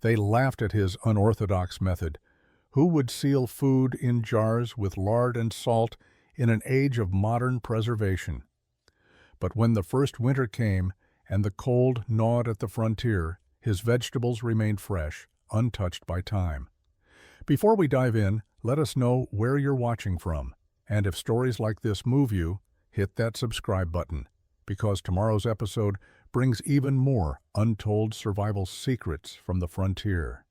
They laughed at his unorthodox method. Who would seal food in jars with lard and salt in an age of modern preservation? But when the first winter came and the cold gnawed at the frontier, his vegetables remained fresh, untouched by time. Before we dive in, let us know where you're watching from. And if stories like this move you, hit that subscribe button, because tomorrow's episode brings even more untold survival secrets from the frontier.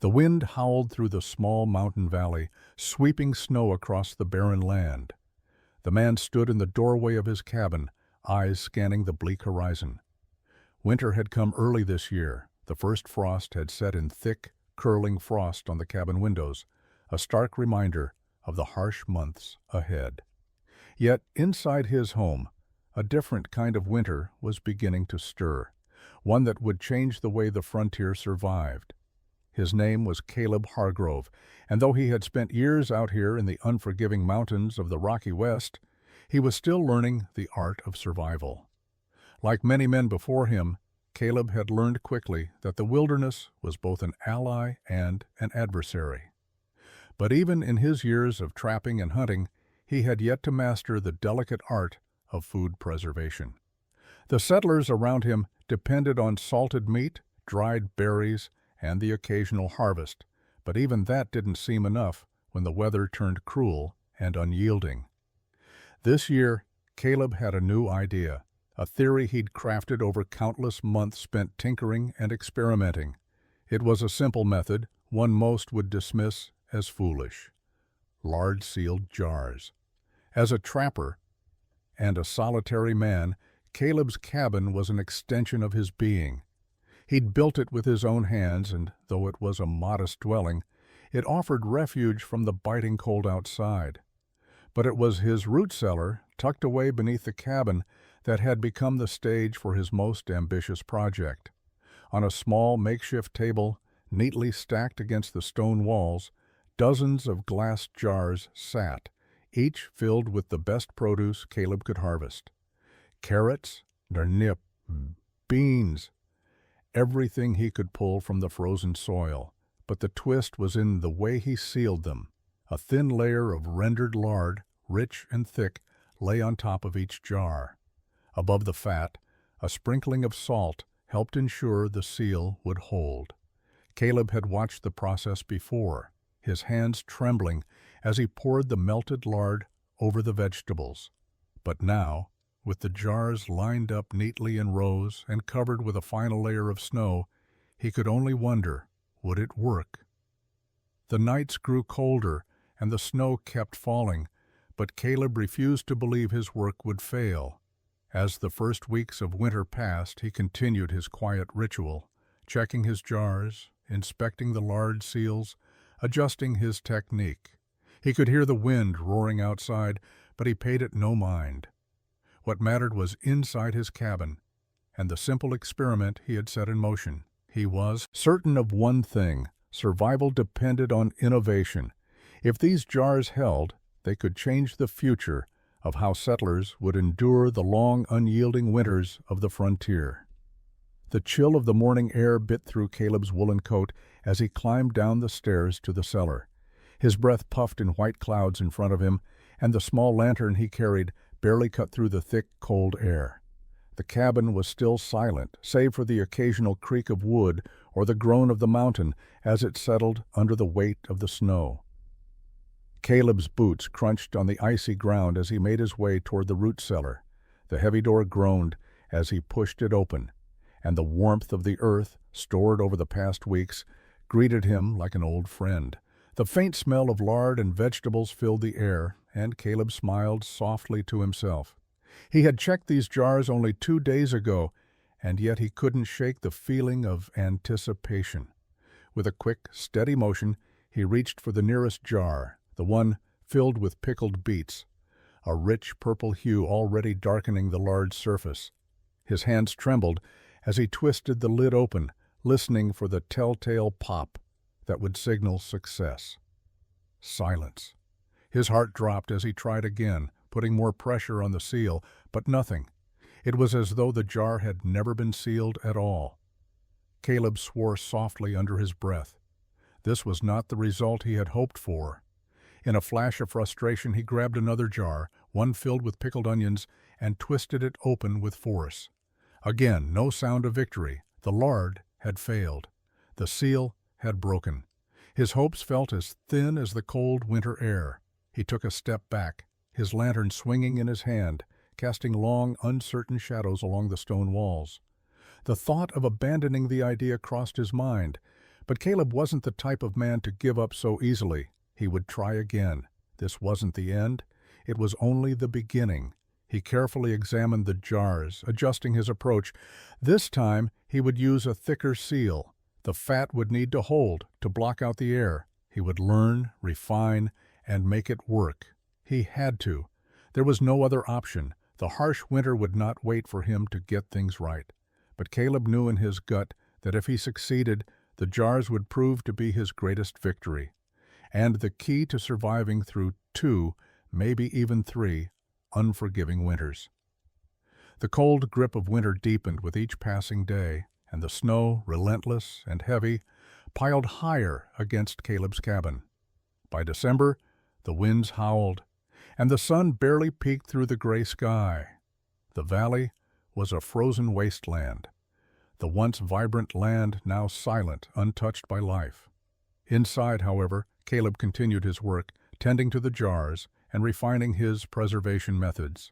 The wind howled through the small mountain valley, sweeping snow across the barren land. The man stood in the doorway of his cabin, eyes scanning the bleak horizon. Winter had come early this year. The first frost had set in thick, curling frost on the cabin windows, a stark reminder of the harsh months ahead. Yet inside his home, a different kind of winter was beginning to stir, one that would change the way the frontier survived. His name was Caleb Hargrove, and though he had spent years out here in the unforgiving mountains of the Rocky West, he was still learning the art of survival. Like many men before him, Caleb had learned quickly that the wilderness was both an ally and an adversary. But even in his years of trapping and hunting, he had yet to master the delicate art of food preservation. The settlers around him depended on salted meat, dried berries, and the occasional harvest, but even that didn't seem enough when the weather turned cruel and unyielding. This year, Caleb had a new idea, a theory he'd crafted over countless months spent tinkering and experimenting. It was a simple method, one most would dismiss as foolish. Lard-sealed jars. As a trapper and a solitary man, Caleb's cabin was an extension of his being. He'd built it with his own hands, and though it was a modest dwelling, it offered refuge from the biting cold outside. But it was his root cellar, tucked away beneath the cabin, that had become the stage for his most ambitious project. On a small makeshift table, neatly stacked against the stone walls, dozens of glass jars sat, each filled with the best produce Caleb could harvest. Carrots, turnip, beans, everything he could pull from the frozen soil. But the twist was in the way he sealed them. A thin layer of rendered lard, rich and thick, lay on top of each jar. Above the fat, a sprinkling of salt helped ensure the seal would hold. Caleb had watched the process before, his hands trembling as he poured the melted lard over the vegetables. But now, with the jars lined up neatly in rows and covered with a final layer of snow, he could only wonder, would it work? The nights grew colder and the snow kept falling, but Caleb refused to believe his work would fail. As the first weeks of winter passed, he continued his quiet ritual, checking his jars, inspecting the lard seals, adjusting his technique. He could hear the wind roaring outside, but he paid it no mind. What mattered was inside his cabin, and the simple experiment he had set in motion. He was certain of one thing: survival depended on innovation. If these jars held, they could change the future of how settlers would endure the long, unyielding winters of the frontier. The chill of the morning air bit through Caleb's woolen coat as he climbed down the stairs to the cellar. His breath puffed in white clouds in front of him, and the small lantern he carried barely cut through the thick, cold air. The cabin was still silent, save for the occasional creak of wood or the groan of the mountain as it settled under the weight of the snow. Caleb's boots crunched on the icy ground as he made his way toward the root cellar. The heavy door groaned as he pushed it open, and the warmth of the earth, stored over the past weeks, greeted him like an old friend. The faint smell of lard and vegetables filled the air, and Caleb smiled softly to himself. He had checked these jars only 2 days ago, and yet he couldn't shake the feeling of anticipation. With a quick, steady motion, he reached for the nearest jar, the one filled with pickled beets, a rich purple hue already darkening the large surface. His hands trembled as he twisted the lid open, listening for the telltale pop that would signal success. Silence. His heart dropped as he tried again, putting more pressure on the seal, but nothing. It was as though the jar had never been sealed at all. Caleb swore softly under his breath. This was not the result he had hoped for. In a flash of frustration, he grabbed another jar, one filled with pickled onions, and twisted it open with force. Again, no sound of victory. The lard had failed. The seal had broken. His hopes felt as thin as the cold winter air. He took a step back, his lantern swinging in his hand, casting long, uncertain shadows along the stone walls. The thought of abandoning the idea crossed his mind, but Caleb wasn't the type of man to give up so easily. He would try again. This wasn't the end. It was only the beginning. He carefully examined the jars, adjusting his approach. This time, he would use a thicker seal. The fat would need to hold, to block out the air. He would learn, refine, and make it work. He had to. There was no other option. The harsh winter would not wait for him to get things right. But Caleb knew in his gut that if he succeeded, the jars would prove to be his greatest victory, and the key to surviving through 2, maybe even 3, unforgiving winters. The cold grip of winter deepened with each passing day, and the snow, relentless and heavy, piled higher against Caleb's cabin. By December, the winds howled, and the sun barely peeked through the gray sky. The valley was a frozen wasteland, the once vibrant land now silent, untouched by life. Inside, however, Caleb continued his work, tending to the jars and refining his preservation methods.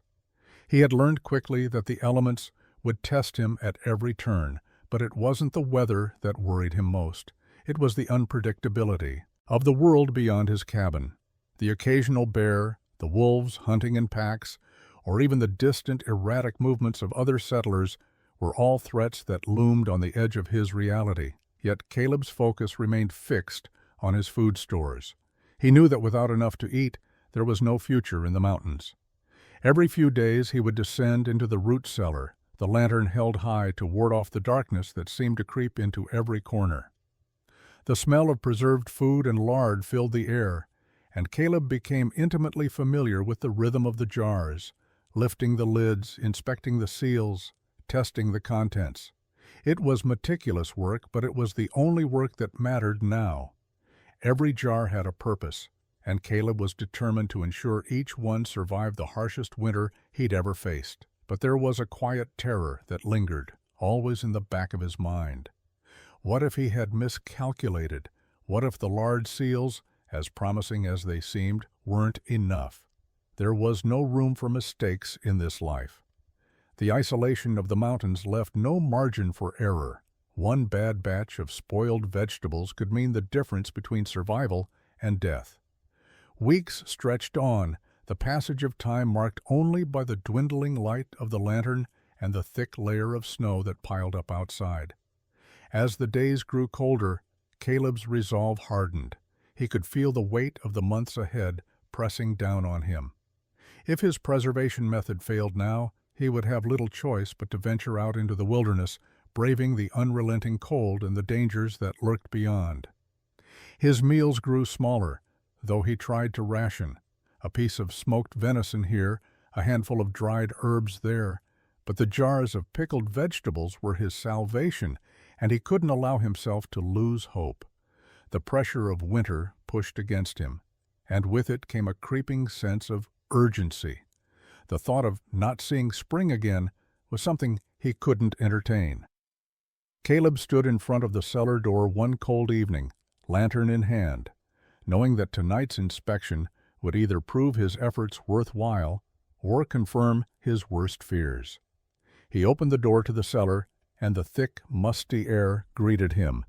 He had learned quickly that the elements would test him at every turn, but it wasn't the weather that worried him most. It was the unpredictability of the world beyond his cabin. The occasional bear, the wolves hunting in packs, or even the distant, erratic movements of other settlers were all threats that loomed on the edge of his reality. Yet Caleb's focus remained fixed on his food stores. He knew that without enough to eat, there was no future in the mountains. Every few days he would descend into the root cellar, the lantern held high to ward off the darkness that seemed to creep into every corner. The smell of preserved food and lard filled the air, and Caleb became intimately familiar with the rhythm of the jars, lifting the lids, inspecting the seals, testing the contents. It was meticulous work, but it was the only work that mattered now. Every jar had a purpose, and Caleb was determined to ensure each one survived the harshest winter he'd ever faced. But there was a quiet terror that lingered, always in the back of his mind. What if he had miscalculated? What if the lard seals, as promising as they seemed, weren't enough? There was no room for mistakes in this life. The isolation of the mountains left no margin for error. One bad batch of spoiled vegetables could mean the difference between survival and death. Weeks stretched on, the passage of time marked only by the dwindling light of the lantern and the thick layer of snow that piled up outside. As the days grew colder, Caleb's resolve hardened. He could feel the weight of the months ahead pressing down on him. If his preservation method failed now, he would have little choice but to venture out into the wilderness, braving the unrelenting cold and the dangers that lurked beyond. His meals grew smaller, though he tried to ration. A piece of smoked venison here, a handful of dried herbs there, but the jars of pickled vegetables were his salvation, and he couldn't allow himself to lose hope. The pressure of winter pushed against him, and with it came a creeping sense of urgency. The thought of not seeing spring again was something he couldn't entertain. Caleb stood in front of the cellar door one cold evening, lantern in hand, knowing that tonight's inspection would either prove his efforts worthwhile or confirm his worst fears. He opened the door to the cellar, and the thick, musty air greeted him.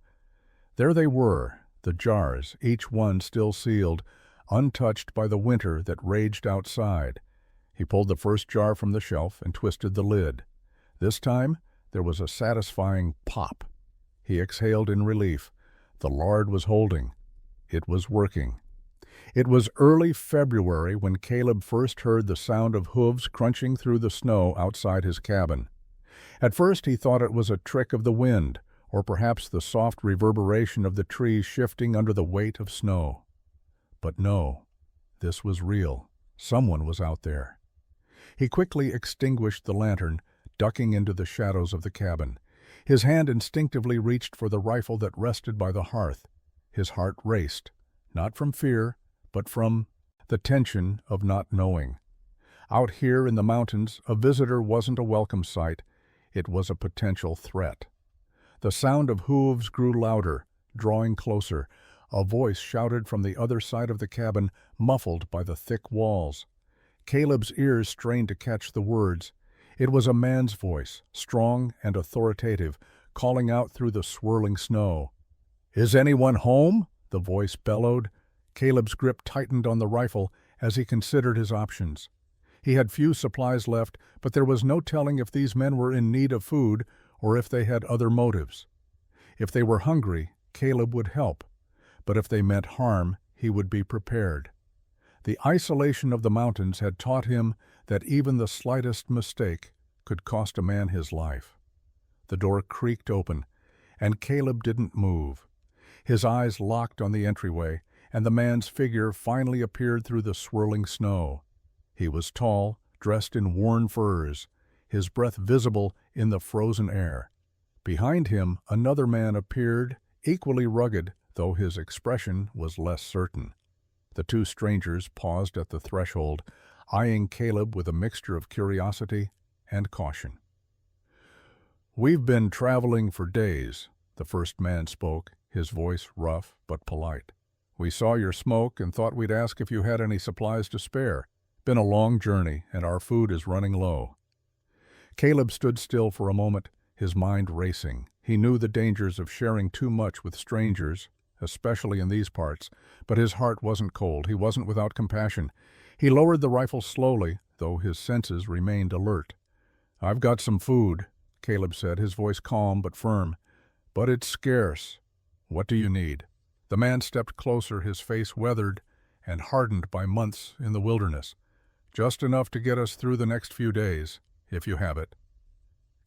There they were, the jars, each one still sealed, untouched by the winter that raged outside. He pulled the first jar from the shelf and twisted the lid. This time, there was a satisfying pop. He exhaled in relief. The lard was holding. It was working. It was early February when Caleb first heard the sound of hooves crunching through the snow outside his cabin. At first he thought it was a trick of the wind, or perhaps the soft reverberation of the trees shifting under the weight of snow. But no, this was real. Someone was out there. He quickly extinguished the lantern, ducking into the shadows of the cabin. His hand instinctively reached for the rifle that rested by the hearth. His heart raced, not from fear, but from the tension of not knowing. Out here in the mountains, a visitor wasn't a welcome sight. It was a potential threat. The sound of hooves grew louder, drawing closer. A voice shouted from the other side of the cabin, muffled by the thick walls. Caleb's ears strained to catch the words. It was a man's voice, strong and authoritative, calling out through the swirling snow. "Is anyone home?" the voice bellowed. Caleb's grip tightened on the rifle as he considered his options. He had few supplies left, but there was no telling if these men were in need of food or if they had other motives. If they were hungry, Caleb would help, but if they meant harm, he would be prepared. The isolation of the mountains had taught him that even the slightest mistake could cost a man his life. The door creaked open, and Caleb didn't move. His eyes locked on the entryway, and the man's figure finally appeared through the swirling snow. He was tall, dressed in worn furs, his breath visible in the frozen air. Behind him, another man appeared, equally rugged, though his expression was less certain. The two strangers paused at the threshold, eyeing Caleb with a mixture of curiosity and caution. "We've been traveling for days," the first man spoke, his voice rough but polite. "We saw your smoke and thought we'd ask if you had any supplies to spare. Been a long journey, and our food is running low." Caleb stood still for a moment, his mind racing. He knew the dangers of sharing too much with strangers, especially in these parts, but his heart wasn't cold. He wasn't without compassion. He lowered the rifle slowly, though his senses remained alert. "I've got some food," Caleb said, his voice calm but firm. "But it's scarce. What do you need?" The man stepped closer, his face weathered and hardened by months in the wilderness. "Just enough to get us through the next few days, if you have it."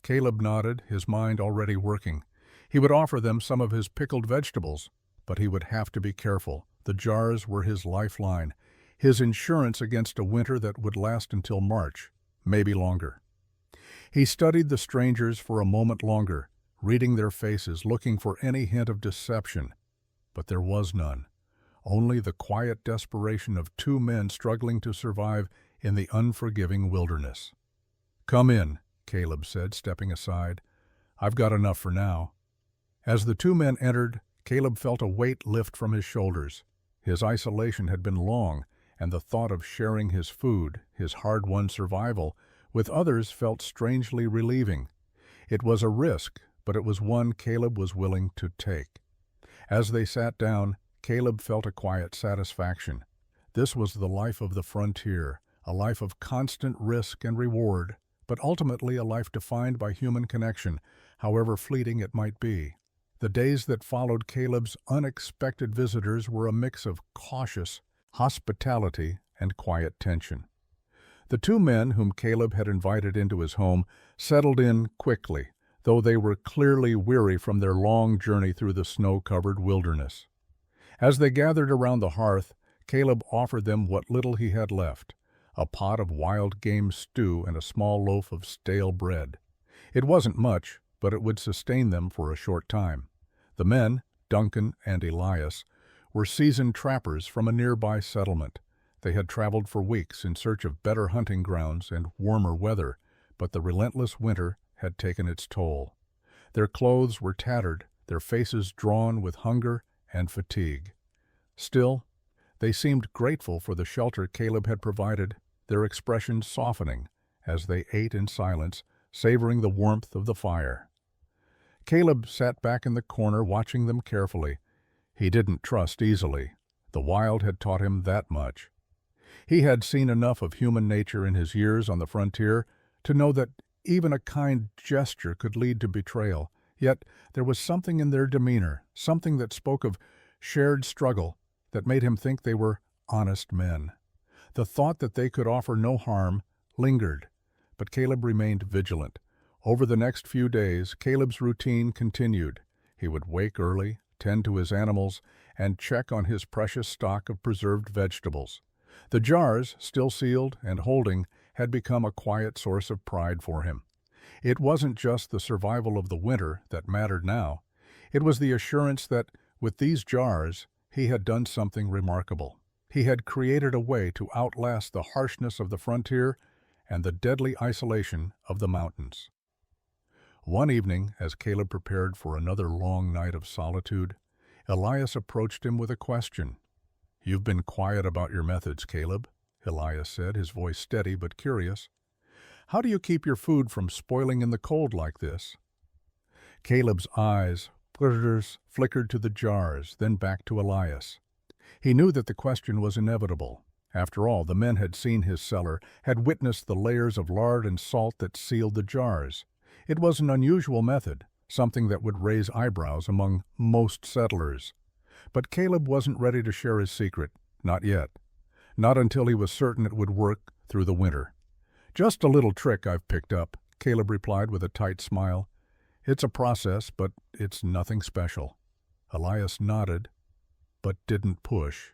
Caleb nodded, his mind already working. He would offer them some of his pickled vegetables, but he would have to be careful. The jars were his lifeline, his insurance against a winter that would last until March, maybe longer. He studied the strangers for a moment longer, reading their faces, looking for any hint of deception. But there was none, only the quiet desperation of two men struggling to survive in the unforgiving wilderness. "Come in," Caleb said, stepping aside. "I've got enough for now." As the two men entered, Caleb felt a weight lift from his shoulders. His isolation had been long, and the thought of sharing his food, his hard-won survival, with others felt strangely relieving. It was a risk, but it was one Caleb was willing to take. As they sat down, Caleb felt a quiet satisfaction. This was the life of the frontier, a life of constant risk and reward, but ultimately a life defined by human connection, however fleeting it might be. The days that followed Caleb's unexpected visitors were a mix of cautious hospitality and quiet tension. The two men whom Caleb had invited into his home settled in quickly, though they were clearly weary from their long journey through the snow-covered wilderness. As they gathered around the hearth, Caleb offered them what little he had left, a pot of wild game stew and a small loaf of stale bread. It wasn't much, but it would sustain them for a short time. The men, Duncan and Elias, were seasoned trappers from a nearby settlement. They had traveled for weeks in search of better hunting grounds and warmer weather, but the relentless winter had taken its toll. Their clothes were tattered, their faces drawn with hunger and fatigue. Still, they seemed grateful for the shelter Caleb had provided, their expressions softening as they ate in silence, savoring the warmth of the fire. Caleb sat back in the corner watching them carefully. He didn't trust easily. The wild had taught him that much. He had seen enough of human nature in his years on the frontier to know that even a kind gesture could lead to betrayal. Yet there was something in their demeanor, something that spoke of shared struggle, that made him think they were honest men. The thought that they could offer no harm lingered, but Caleb remained vigilant. Over the next few days, Caleb's routine continued. He would wake early, tend to his animals, and check on his precious stock of preserved vegetables. The jars, still sealed and holding, had become a quiet source of pride for him. It wasn't just the survival of the winter that mattered now. It was the assurance that, with these jars, he had done something remarkable. He had created a way to outlast the harshness of the frontier and the deadly isolation of the mountains. One evening, as Caleb prepared for another long night of solitude, Elias approached him with a question. "You've been quiet about your methods, Caleb," Elias said, his voice steady but curious. "How do you keep your food from spoiling in the cold like this?" Caleb's eyes flickered to the jars, then back to Elias. He knew that the question was inevitable. After all, the men had seen his cellar, had witnessed the layers of lard and salt that sealed the jars. It was an unusual method, something that would raise eyebrows among most settlers. But Caleb wasn't ready to share his secret, not yet. Not until he was certain it would work through the winter. "Just a little trick I've picked up," Caleb replied with a tight smile. "It's a process, but it's nothing special." Elias nodded, but didn't push.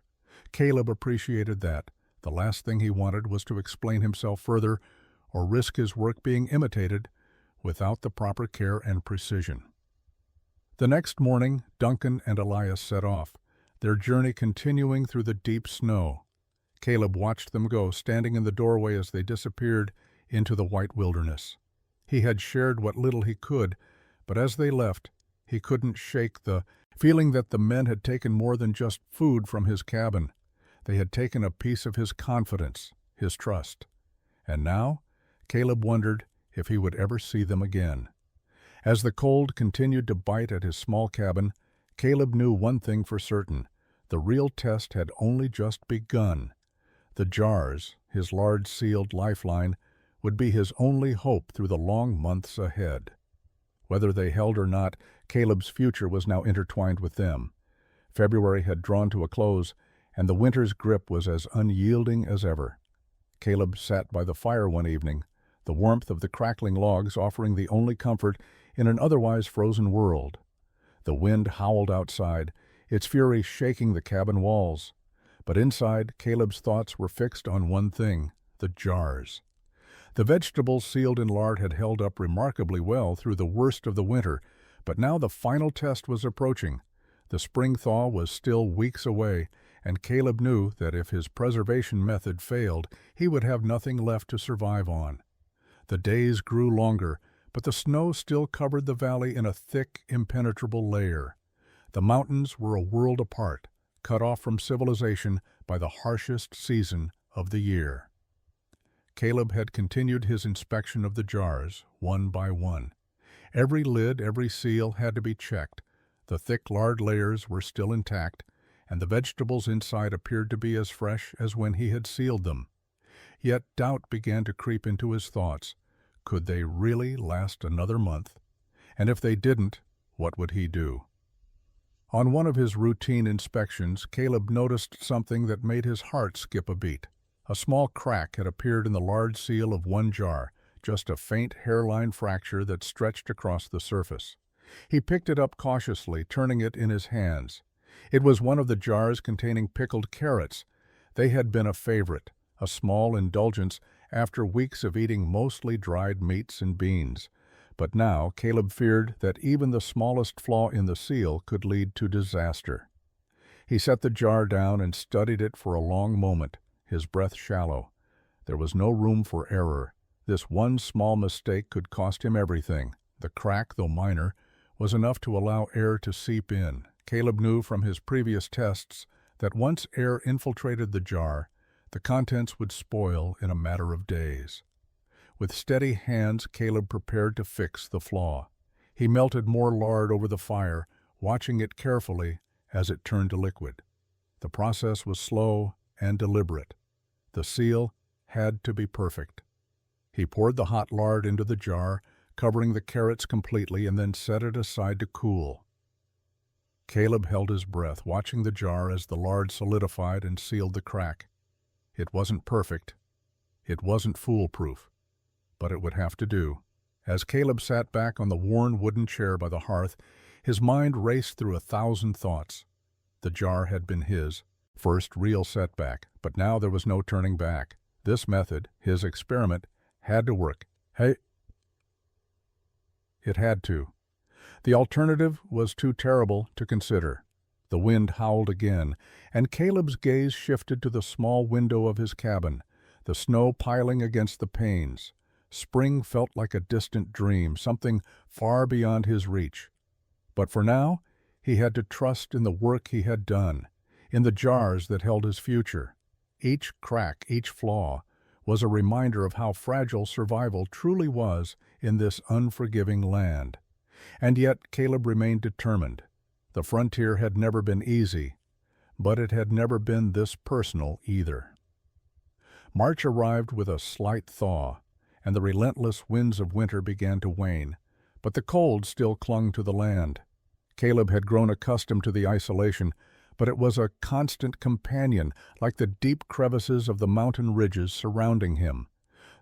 Caleb appreciated that. The last thing he wanted was to explain himself further or risk his work being imitated without the proper care and precision. The next morning, Duncan and Elias set off, their journey continuing through the deep snow. Caleb watched them go, standing in the doorway as they disappeared into the white wilderness. He had shared what little he could, but as they left, he couldn't shake the feeling that the men had taken more than just food from his cabin. They had taken a piece of his confidence, his trust. And now, Caleb wondered if he would ever see them again. As the cold continued to bite at his small cabin, Caleb knew one thing for certain. The real test had only just begun. The jars, his Lard-sealed lifeline, would be his only hope through the long months ahead. Whether they held or not, Caleb's future was now intertwined with them. February had drawn to a close, and the winter's grip was as unyielding as ever. Caleb sat by the fire one evening, the warmth of the crackling logs offering the only comfort in an otherwise frozen world. The wind howled outside, its fury shaking the cabin walls. But inside, Caleb's thoughts were fixed on one thing: the jars. The vegetables sealed in lard had held up remarkably well through the worst of the winter, but now the final test was approaching. The spring thaw was still weeks away, and Caleb knew that if his preservation method failed, he would have nothing left to survive on. The days grew longer, but the snow still covered the valley in a thick, impenetrable layer. The mountains were a world apart, cut off from civilization by the harshest season of the year. Caleb had continued his inspection of the jars, one by one. Every lid, every seal had to be checked. The thick lard layers were still intact, and the vegetables inside appeared to be as fresh as when he had sealed them. Yet doubt began to creep into his thoughts. Could they really last another month? And if they didn't, what would he do? On one of his routine inspections, Caleb noticed something that made his heart skip a beat. A small crack had appeared in the lard seal of one jar, just a faint hairline fracture that stretched across the surface. He picked it up cautiously, turning it in his hands. It was one of the jars containing pickled carrots. They had been a favorite, a small indulgence after weeks of eating mostly dried meats and beans. But now Caleb feared that even the smallest flaw in the seal could lead to disaster. He set the jar down and studied it for a long moment, his breath shallow. There was no room for error. This one small mistake could cost him everything. The crack, though minor, was enough to allow air to seep in. Caleb knew from his previous tests that once air infiltrated the jar, the contents would spoil in a matter of days. With steady hands, Caleb prepared to fix the flaw. He melted more lard over the fire, watching it carefully as it turned to liquid. The process was slow and deliberate. The seal had to be perfect. He poured the hot lard into the jar, covering the carrots completely, and then set it aside to cool. Caleb held his breath, watching the jar as the lard solidified and sealed the crack. It wasn't perfect. It wasn't foolproof. But it would have to do. As Caleb sat back on the worn wooden chair by the hearth, his mind raced through 1,000 thoughts. The jar had been his first real setback, but now there was no turning back. This method, his experiment, had to work. "Hey," It had to. The alternative was too terrible to consider. The wind howled again, and Caleb's gaze shifted to the small window of his cabin, the snow piling against the panes. Spring felt like a distant dream, something far beyond his reach. But for now, he had to trust in the work he had done, in the jars that held his future. Each crack, each flaw, was a reminder of how fragile survival truly was in this unforgiving land. And yet Caleb remained determined. The frontier had never been easy, but it had never been this personal either. March arrived with a slight thaw, and the relentless winds of winter began to wane, but the cold still clung to the land. Caleb had grown accustomed to the isolation, but it was a constant companion, like the deep crevices of the mountain ridges surrounding him.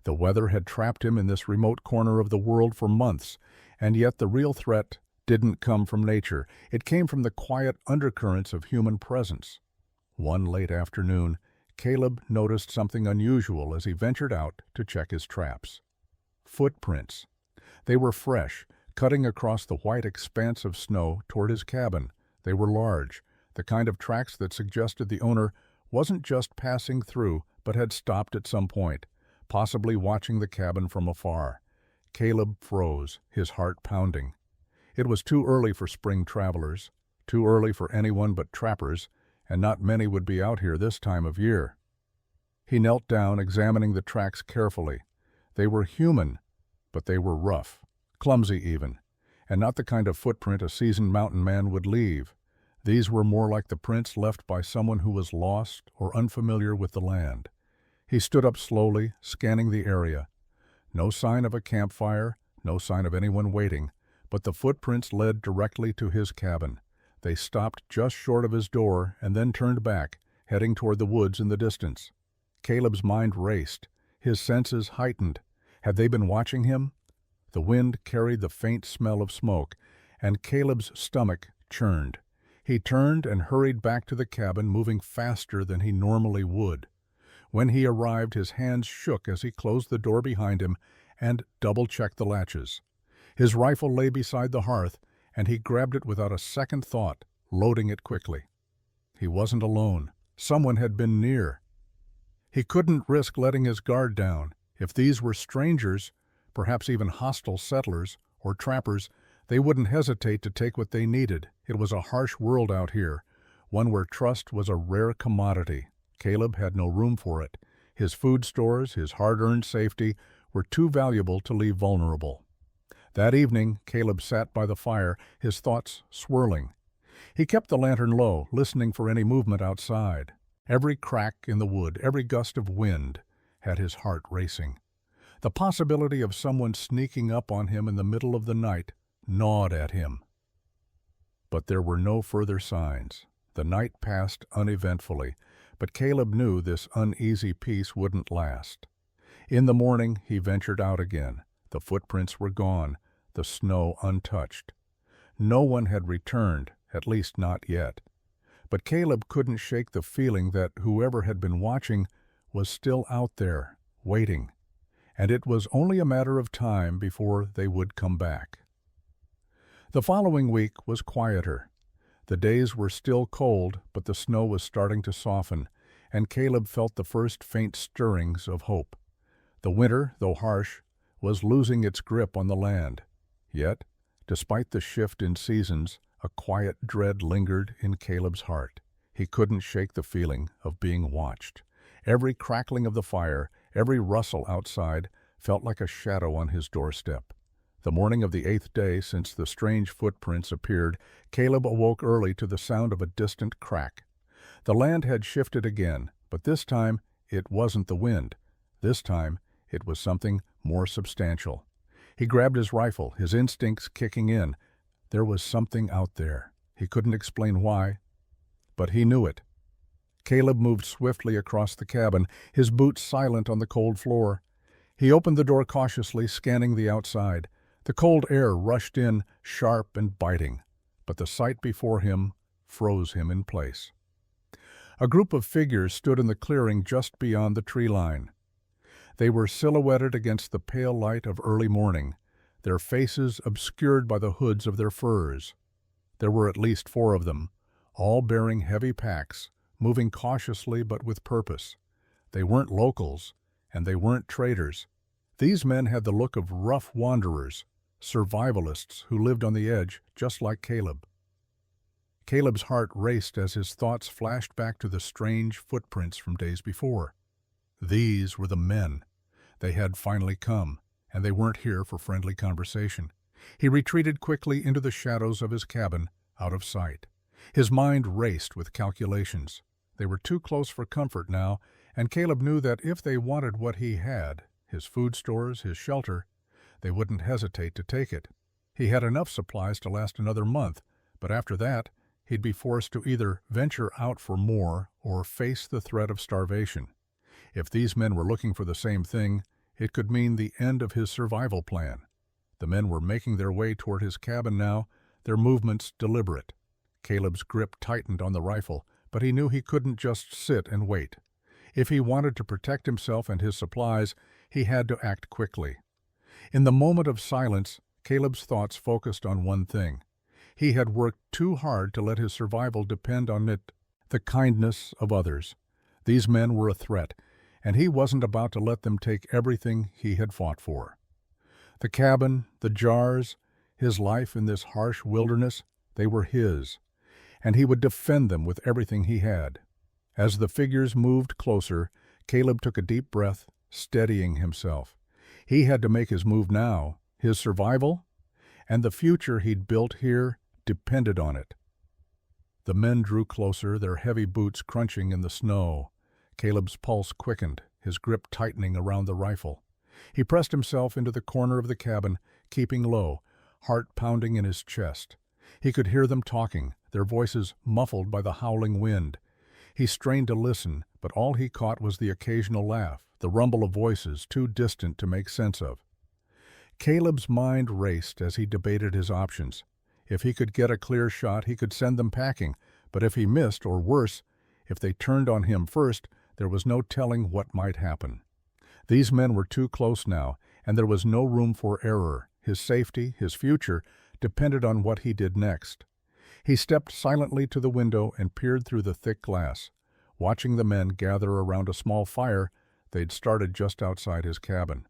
The weather had trapped him in this remote corner of the world for months, and yet the real threat didn't come from nature. It came from the quiet undercurrents of human presence. One late afternoon, Caleb noticed something unusual as he ventured out to check his traps. Footprints. They were fresh, cutting across the white expanse of snow toward his cabin. They were large, the kind of tracks that suggested the owner wasn't just passing through, but had stopped at some point, possibly watching the cabin from afar. Caleb froze, his heart pounding. It was too early for spring travelers, too early for anyone but trappers, and not many would be out here this time of year. He knelt down, examining the tracks carefully. They were human, but they were rough, clumsy even, and not the kind of footprint a seasoned mountain man would leave. These were more like the prints left by someone who was lost or unfamiliar with the land. He stood up slowly, scanning the area. No sign of a campfire, no sign of anyone waiting, but the footprints led directly to his cabin. They stopped just short of his door and then turned back, heading toward the woods in the distance. Caleb's mind raced, his senses heightened. Had they been watching him? The wind carried the faint smell of smoke, and Caleb's stomach churned. He turned and hurried back to the cabin, moving faster than he normally would. When he arrived, his hands shook as he closed the door behind him and double-checked the latches. His rifle lay beside the hearth, and he grabbed it without a second thought, loading it quickly. He wasn't alone. Someone had been near. He couldn't risk letting his guard down. If these were strangers, perhaps even hostile settlers or trappers, they wouldn't hesitate to take what they needed. It was a harsh world out here, one where trust was a rare commodity. Caleb had no room for it. His food stores, his hard-earned safety, were too valuable to leave vulnerable. That evening, Caleb sat by the fire, his thoughts swirling. He kept the lantern low, listening for any movement outside. Every crack in the wood, every gust of wind, had his heart racing. The possibility of someone sneaking up on him in the middle of the night gnawed at him. But there were no further signs. The night passed uneventfully, but Caleb knew this uneasy peace wouldn't last. In the morning, he ventured out again. The footprints were gone, the snow untouched. No one had returned, at least not yet. But Caleb couldn't shake the feeling that whoever had been watching was still out there, waiting, and it was only a matter of time before they would come back. The following week was quieter. The days were still cold, but the snow was starting to soften, and Caleb felt the first faint stirrings of hope. The winter, though harsh, was losing its grip on the land. Yet, despite the shift in seasons, a quiet dread lingered in Caleb's heart. He couldn't shake the feeling of being watched. Every crackling of the fire, every rustle outside, felt like a shadow on his doorstep. The morning of the 8th day since the strange footprints appeared, Caleb awoke early to the sound of a distant crack. The land had shifted again, but this time it wasn't the wind. This time it was something more substantial. He grabbed his rifle, his instincts kicking in. There was something out there. He couldn't explain why, but he knew it. Caleb moved swiftly across the cabin, his boots silent on the cold floor. He opened the door cautiously, scanning the outside. The cold air rushed in, sharp and biting, but the sight before him froze him in place. A group of figures stood in the clearing just beyond the tree line. They were silhouetted against the pale light of early morning. their faces obscured by the hoods of their furs. There were at least 4 of them, all bearing heavy packs, moving cautiously but with purpose. They weren't locals, and they weren't traders. These men had the look of rough wanderers, survivalists who lived on the edge, just like Caleb. Caleb's heart raced as his thoughts flashed back to the strange footprints from days before. These were the men. They had finally come, and they weren't here for friendly conversation. He retreated quickly into the shadows of his cabin, out of sight. His mind raced with calculations. They were too close for comfort now, and Caleb knew that if they wanted what he had, his food stores, his shelter, they wouldn't hesitate to take it. He had enough supplies to last another month, but after that, he'd be forced to either venture out for more or face the threat of starvation. If these men were looking for the same thing, it could mean the end of his survival plan. The men were making their way toward his cabin now, their movements deliberate. Caleb's grip tightened on the rifle, but he knew he couldn't just sit and wait. If he wanted to protect himself and his supplies, he had to act quickly. In the moment of silence, Caleb's thoughts focused on one thing. He had worked too hard to let his survival depend on the kindness of others. These men were a threat, and he wasn't about to let them take everything he had fought for. The cabin, the jars, his life in this harsh wilderness, they were his, and he would defend them with everything he had. As the figures moved closer, Caleb took a deep breath, steadying himself. He had to make his move now. His survival and the future he'd built here depended on it. The men drew closer, their heavy boots crunching in the snow. Caleb's pulse quickened, his grip tightening around the rifle. He pressed himself into the corner of the cabin, keeping low, heart pounding in his chest. He could hear them talking, their voices muffled by the howling wind. He strained to listen, but all he caught was the occasional laugh, the rumble of voices too distant to make sense of. Caleb's mind raced as he debated his options. If he could get a clear shot, he could send them packing, but if he missed, or worse, if they turned on him first, there was no telling what might happen. These men were too close now, and there was no room for error. His safety, his future, depended on what he did next. He stepped silently to the window and peered through the thick glass. Watching the men gather around a small fire they'd started just outside his cabin.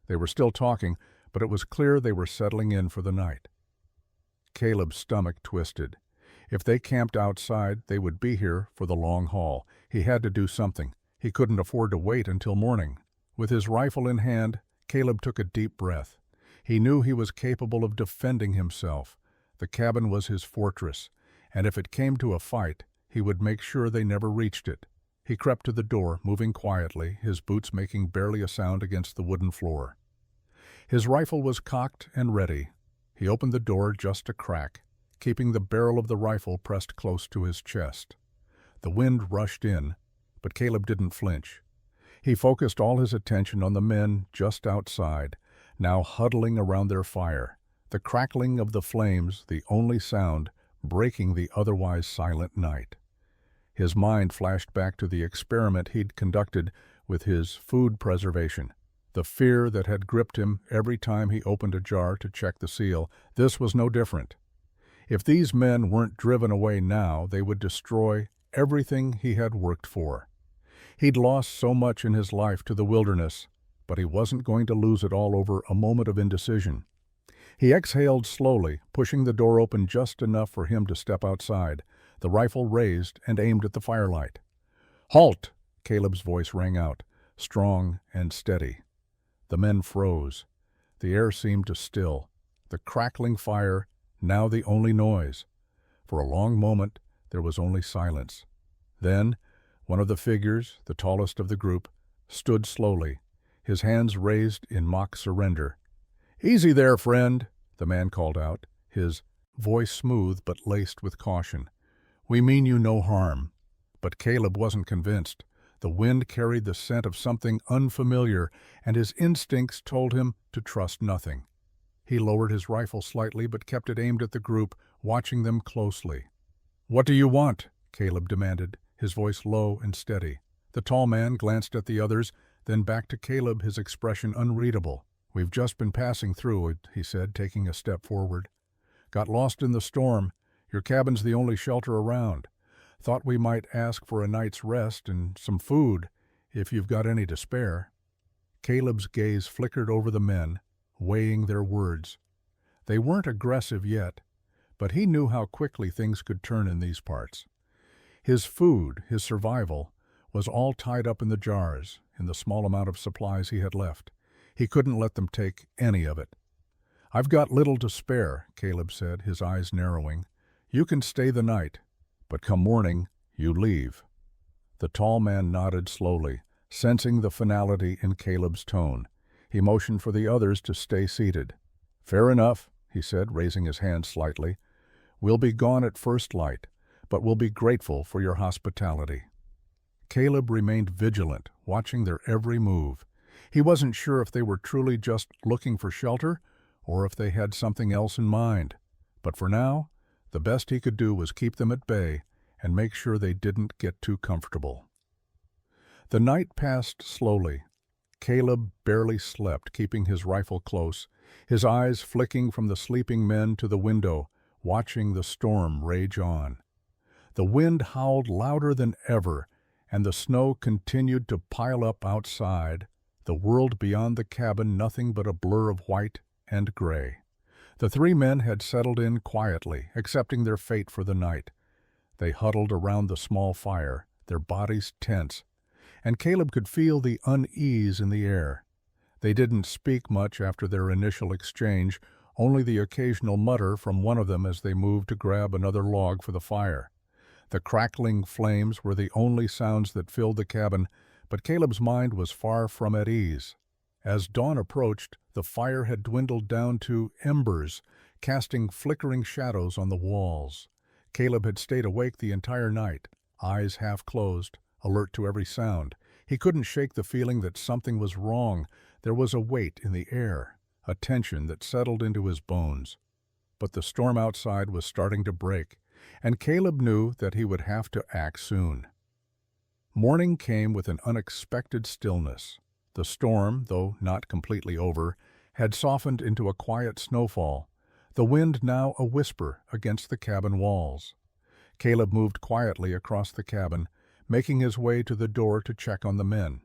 They were still talking, but it was clear they were settling in for the night. Caleb's stomach twisted. If they camped outside, they would be here for the long haul. He had to do something. He couldn't afford to wait until morning. With his rifle in hand, Caleb took a deep breath. He knew he was capable of defending himself. The cabin was his fortress, and if it came to a fight, he would make sure they never reached it. He crept to the door, moving quietly, his boots making barely a sound against the wooden floor. His rifle was cocked and ready. He opened the door just a crack, keeping the barrel of the rifle pressed close to his chest. The wind rushed in, but Caleb didn't flinch. He focused all his attention on the men just outside, now huddling around their fire, the crackling of the flames the only sound breaking the otherwise silent night. His mind flashed back to the experiment he'd conducted with his food preservation, the fear that had gripped him every time he opened a jar to check the seal. This was no different. If these men weren't driven away now, they would destroy everything he had worked for. He'd lost so much in his life to the wilderness, but he wasn't going to lose it all over a moment of indecision. He exhaled slowly, pushing the door open just enough for him to step outside, the rifle raised and aimed at the firelight. "Halt!" Caleb's voice rang out, strong and steady. The men froze. The air seemed to still, the crackling fire now the only noise. For a long moment there was only silence. Then one of the figures, the tallest of the group, stood slowly, his hands raised in mock surrender. "Easy there, friend," the man called out, his voice smooth but laced with caution. "We mean you no harm." But Caleb wasn't convinced. The wind carried the scent of something unfamiliar, and his instincts told him to trust nothing. He lowered his rifle slightly but kept it aimed at the group, watching them closely. "What do you want?" Caleb demanded, his voice low and steady. The tall man glanced at the others, then back to Caleb, his expression unreadable. "We've just been passing through it," he said, taking a step forward. "Got lost in the storm. Your cabin's the only shelter around. Thought we might ask for a night's rest and some food, if you've got any to spare." Caleb's gaze flickered over the men, weighing their words. They weren't aggressive yet, but he knew how quickly things could turn in these parts. His food, his survival, was all tied up in the jars, in the small amount of supplies he had left. He couldn't let them take any of it. "I've got little to spare," Caleb said, his eyes narrowing. "You can stay the night, but come morning, you leave." The tall man nodded slowly, sensing the finality in Caleb's tone. He motioned for the others to stay seated. "Fair enough," he said, raising his hand slightly. "We'll be gone at first light, but we'll be grateful for your hospitality." Caleb remained vigilant, watching their every move. He wasn't sure if they were truly just looking for shelter or if they had something else in mind. But for now, the best he could do was keep them at bay and make sure they didn't get too comfortable. The night passed slowly. Caleb barely slept, keeping his rifle close, his eyes flicking from the sleeping men to the window, watching the storm rage on. The wind howled louder than ever, and the snow continued to pile up outside, the world beyond the cabin nothing but a blur of white and gray. The three men had settled in quietly, accepting their fate for the night. They huddled around the small fire, their bodies tense, and Caleb could feel the unease in the air. They didn't speak much after their initial exchange, only the occasional mutter from one of them as they moved to grab another log for the fire. The crackling flames were the only sounds that filled the cabin, but Caleb's mind was far from at ease. As dawn approached, the fire had dwindled down to embers, casting flickering shadows on the walls. Caleb had stayed awake the entire night, eyes half closed, alert to every sound. He couldn't shake the feeling that something was wrong. There was a weight in the air, a tension that settled into his bones. But the storm outside was starting to break, and Caleb knew that he would have to act soon. Morning came with an unexpected stillness. The storm, though not completely over, had softened into a quiet snowfall, the wind now a whisper against the cabin walls. Caleb moved quietly across the cabin, making his way to the door to check on the men.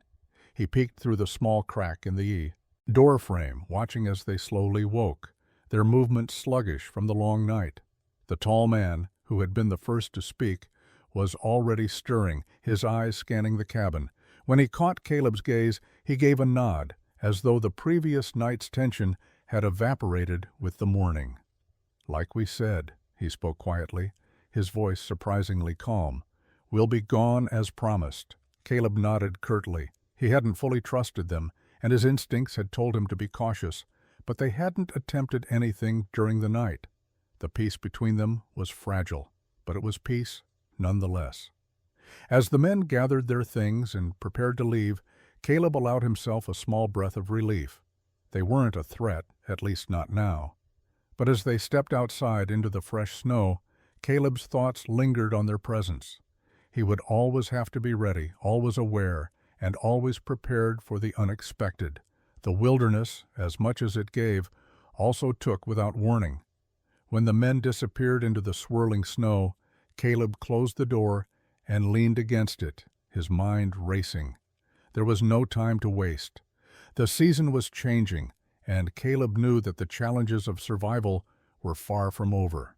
He peeked through the small crack in the door frame, watching as they slowly woke, their movements sluggish from the long night. The tall man, who had been the first to speak, was already stirring, his eyes scanning the cabin. When he caught Caleb's gaze, he gave a nod, as though the previous night's tension had evaporated with the morning. "Like we said," he spoke quietly, his voice surprisingly calm. "We'll be gone as promised." Caleb nodded curtly. He hadn't fully trusted them, and his instincts had told him to be cautious, but they hadn't attempted anything during the night. The peace between them was fragile, but it was peace nonetheless. As the men gathered their things and prepared to leave, Caleb allowed himself a small breath of relief. They weren't a threat, at least not now. But as they stepped outside into the fresh snow, Caleb's thoughts lingered on their presence. He would always have to be ready, always aware, and always prepared for the unexpected. The wilderness, as much as it gave, also took without warning. When the men disappeared into the swirling snow, Caleb closed the door and leaned against it, his mind racing. There was no time to waste. The season was changing, and Caleb knew that the challenges of survival were far from over.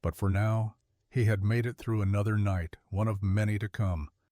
But for now, he had made it through another night, one of many to come.